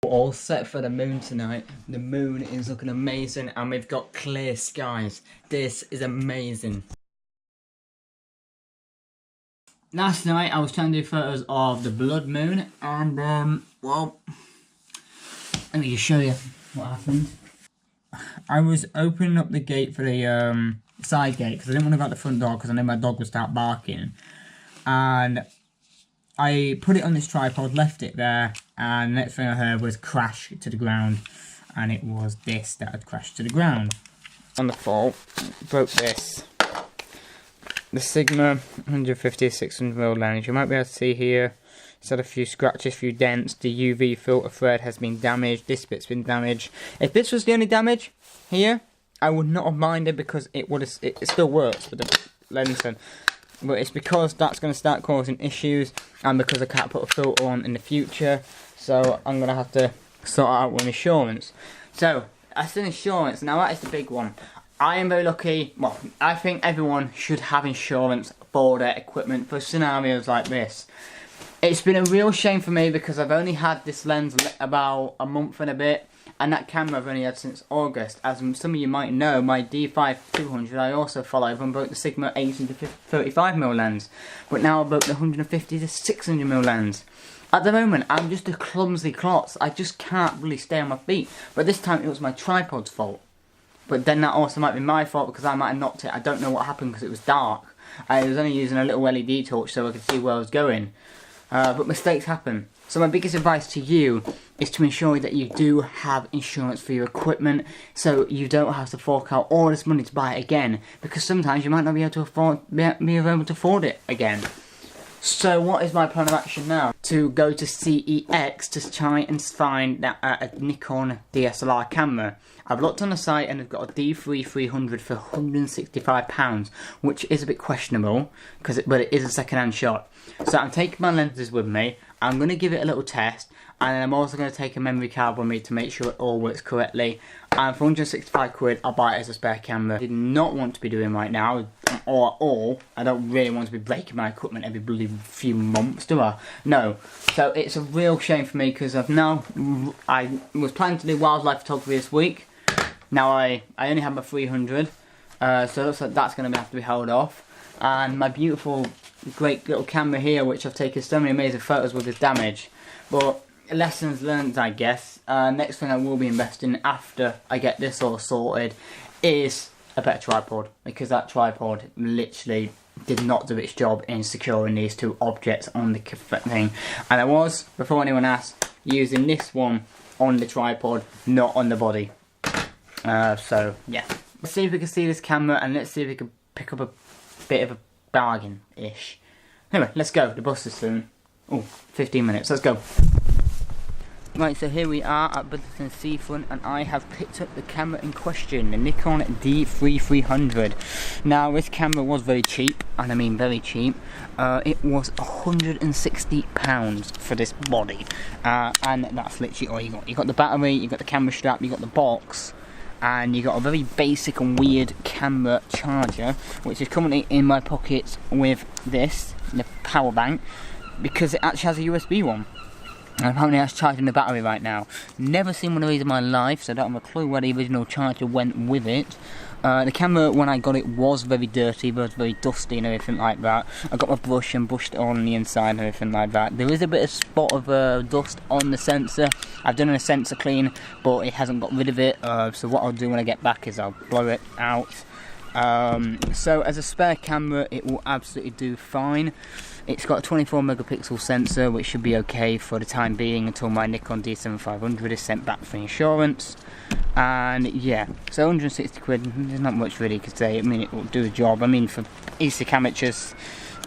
All set for the moon tonight. The moon is looking amazing and we've got clear skies. This is amazing. Last night I was trying to do photos of the blood moon and well, let me just show you what happened. I was opening up the gate for the side gate because I didn't want to go out the front door because I knew my dog would start barking, and I put it on this tripod, left it there, and the next thing I heard was crash to the ground, and it was this that had crashed to the ground. On the fall, broke this. The Sigma 150-600mm lens. You might be able to see here, it's had a few scratches, a few dents. The UV filter thread has been damaged. This bit's been damaged. If this was the only damage here, I would not have minded because it still works with the lens. But it's because that's going to start causing issues, and because I can't put a filter on in the future, so I'm going to have to sort out with insurance. So, that's an insurance. Now that is the big one. I am very lucky. Well, I think everyone should have insurance for their equipment for scenarios like this. It's been a real shame for me because I've only had this lens about a month and a bit, and that camera I've only had since August. As some of you might know, my D5-200 I also followed and broke the Sigma 80-35mm lens, but now I broke the 150-600mm lens. At the moment, I'm just a clumsy klutz. I just can't really stay on my feet. But this time it was my tripod's fault. But then that also might be my fault because I might have knocked it. I don't know what happened because it was dark. I was only using a little LED torch so I could see where I was going. But mistakes happen. So my biggest advice to you is to ensure that you do have insurance for your equipment, so you don't have to fork out all this money to buy it again, because sometimes you might not be able to afford it again. So what is my plan of action now? To go to CEX to try and find a Nikon DSLR camera. I've looked on the site and they've got a D3-300 for £165, which is a bit questionable, but it is a second-hand shot. So I'm taking my lenses with me, I'm going to give it a little test, and I'm also going to take a memory card with me to make sure it all works correctly. And for 165 quid, I'll buy it as a spare camera. I did not want to be doing right now, or at all. I don't really want to be breaking my equipment every bloody few months, do I? No. So it's a real shame for me because I was planning to do wildlife photography this week. Now I only have my 300, so it looks like that's going to have to be held off. And my beautiful, great little camera here, which I've taken so many amazing photos with, is damaged. But lessons learned, I guess. Next thing I will be investing after I get this all sorted is a better tripod, because that tripod literally did not do its job in securing these two objects on the thing. And I was, before anyone asked, using this one on the tripod, not on the body. So yeah, let's see if we can see this camera, and let's see if we can pick up a bit of a bargain-ish. Anyway, let's go. The bus is soon. Oh, 15 minutes. Let's go. Right, so here we are at Budderton Seafront, and I have picked up the camera in question, the Nikon D3-300. Now, this camera was very cheap, and I mean very cheap. It was £160 for this body, and that's literally all you got. You got the battery, you got the camera strap, you got the box, and you got a very basic and weird camera charger, which is currently in my pocket with this, the power bank, because it actually has a USB one. And apparently that's charging the battery right now. Never seen one of these in my life, so I don't have a clue where the original charger went with it. The camera, when I got it, was very dirty, was very dusty and everything like that. I got my brush and brushed it on the inside and everything like that. There is a bit of spot of dust on the sensor. I've done a sensor clean, but it hasn't got rid of it. So what I'll do when I get back is I'll blow it out. So as a spare camera, it will absolutely do fine. It's got a 24 megapixel sensor, which should be okay for the time being until my Nikon D7500 is sent back for insurance. And yeah, so 160 quid, there's not much really to say. I mean, it will do the job. I mean, for basic amateurs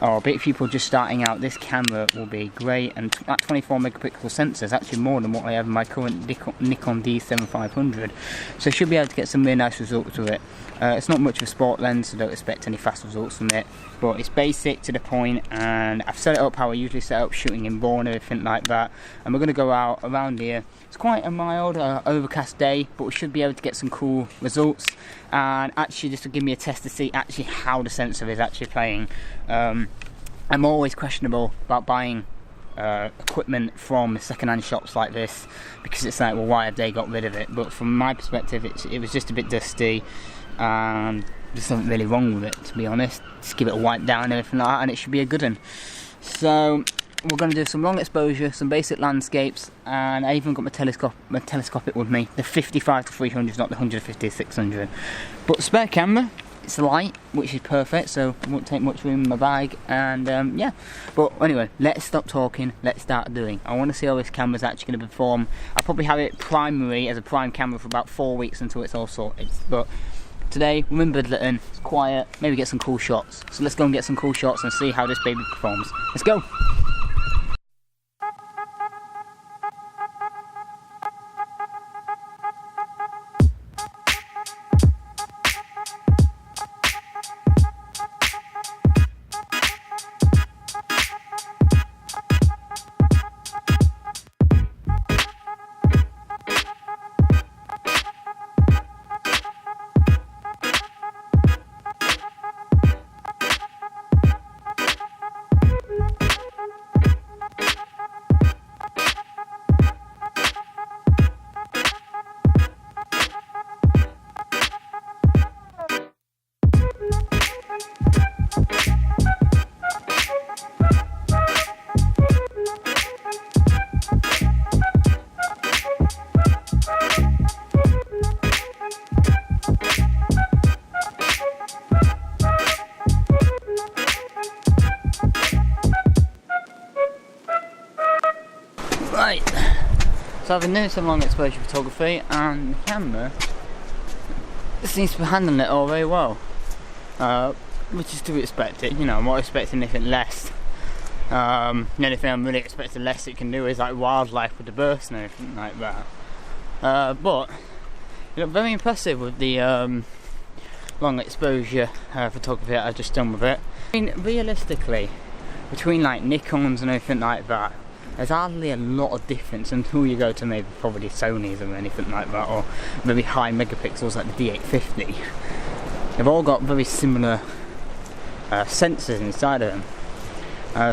or a bit of people just starting out, this camera will be great. And that 24 megapixel sensor is actually more than what I have in my current Nikon D7500. So I should be able to get some really nice results with it. It's not much of a sport lens, so don't expect any fast results from it. But it's basic to the point, and I've set it up how I usually set up, shooting in raw and everything like that. And we're going to go out around here. It's quite a mild, overcast day, but we should be able to get some cool results. And actually, just to give me a test to see actually how the sensor is actually playing. I'm always questionable about buying equipment from second-hand shops like this, because it's like, well, why have they got rid of it? But from my perspective, it was just a bit dusty, and there's something really wrong with it, to be honest. Just give it a wipe down and everything like that, and it should be a good one. So we're going to do some long exposure, some basic landscapes, and I even got my telescopic with me. The 55-300, not the 150-600. But spare camera, it's light, which is perfect, so it won't take much room in my bag, and yeah. But anyway, let's stop talking, let's start doing. I want to see how this camera's actually going to perform. I'll probably have it primary as a prime camera for about 4 weeks until it's all sorted. But today, we're in Bridlington, it's quiet, maybe get some cool shots. So let's go and get some cool shots and see how this baby performs. Let's go! Right, so I've been doing some long exposure photography, and the camera seems to be handling it all very well, which is to be expected. You know, I'm not expecting anything less. The only thing I'm really expecting less it can do is like wildlife with the burst and everything like that. But you know, very impressive with the long exposure photography that I've just done with it. I mean, realistically, between like Nikons and everything like that, there's hardly a lot of difference until you go to maybe probably Sony's or anything like that, or very high megapixels like the D850. They've all got very similar sensors inside of them.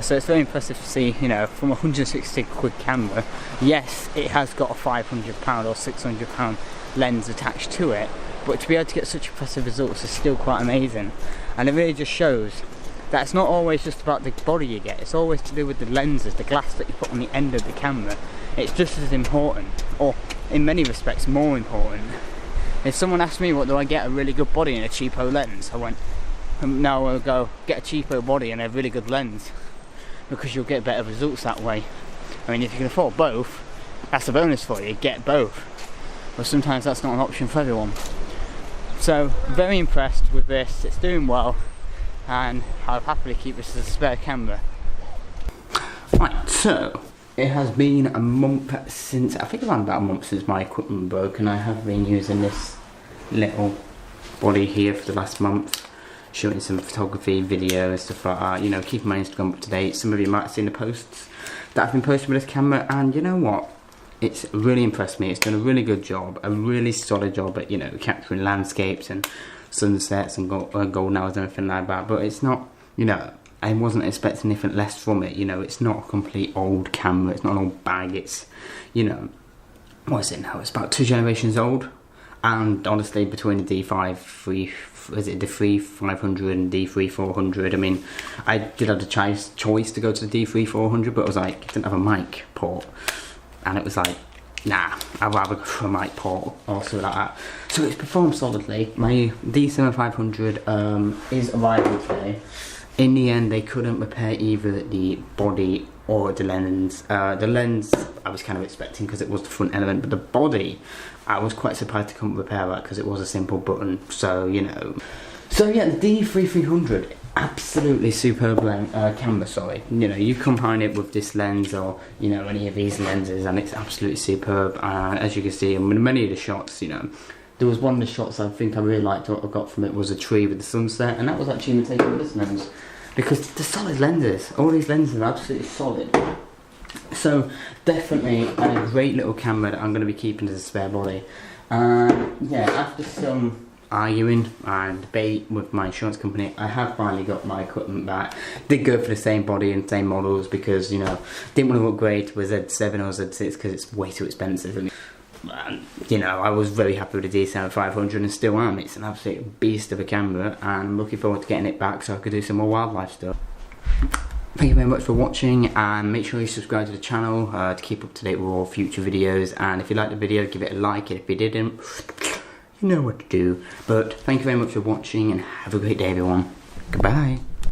So it's very impressive to see, you know, from a 160 quid camera, yes, it has got a £500 or £600 lens attached to it, but to be able to get such impressive results is still quite amazing. And it really just shows that it's not always just about the body you get, it's always to do with the lenses, the glass that you put on the end of the camera. It's just as important, or in many respects more important. If someone asked me what do I get a really good body and a cheapo lens, I went, no, I'll go get a cheapo body and a really good lens, because you'll get better results that way. I mean, if you can afford both, that's a bonus for you, get both. But sometimes that's not an option for everyone. So, very impressed with this, it's doing well, and I'll happily keep this as a spare camera. Right, so it has been a month since, I think around about a month since my equipment broke, and I have been using this little body here for the last month, shooting some photography, videos, stuff like that, you know, keeping my Instagram up to date. Some of you might have seen the posts that I've been posting with this camera, and you know what? It's really impressed me. It's done a really good job, a really solid job at, you know, capturing landscapes and sunsets and golden hours and everything like that. But it's not, you know, I wasn't expecting anything less from it. You know, it's not a complete old camera. It's not an old bag. It's, you know, what is it now? It's about 2 generations old. And honestly, between the D5 500 and D3 400, I mean, I did have the choice to go to the D3 400, but I was like, it didn't have a mic port. And it was like, nah, I'd rather go for a mic port or something like that. So it's performed solidly. My D7 500 is arriving today. In the end, they couldn't repair either the body or the lens. The lens I was kind of expecting because it was the front element, but the body I was quite surprised to come repair that because it was a simple button. So, you know. So yeah, the D3 absolutely superb camera, sorry. You know, you combine it with this lens or, you know, any of these lenses and it's absolutely superb. As you can see, in many of the shots, you know, there was one of the shots I think I really liked what I got from it was a tree with the sunset, and that was actually taken with this lens. Because they're solid lenses, all these lenses are absolutely solid. So, definitely a great little camera that I'm going to be keeping as a spare body. Yeah, after some arguing and debate with my insurance company. I have finally got my equipment back. Did go for the same body and same models because, you know, didn't want to upgrade to a Z7 or Z6 because it's way too expensive. And, you know, I was very happy with the D7500 and still am. It's an absolute beast of a camera, and I'm looking forward to getting it back so I could do some more wildlife stuff. Thank you very much for watching, and make sure you subscribe to the channel to keep up to date with all future videos. And if you liked the video, give it a like, and if you didn't, you know what to do. But thank you very much for watching, and have a great day, everyone. Goodbye.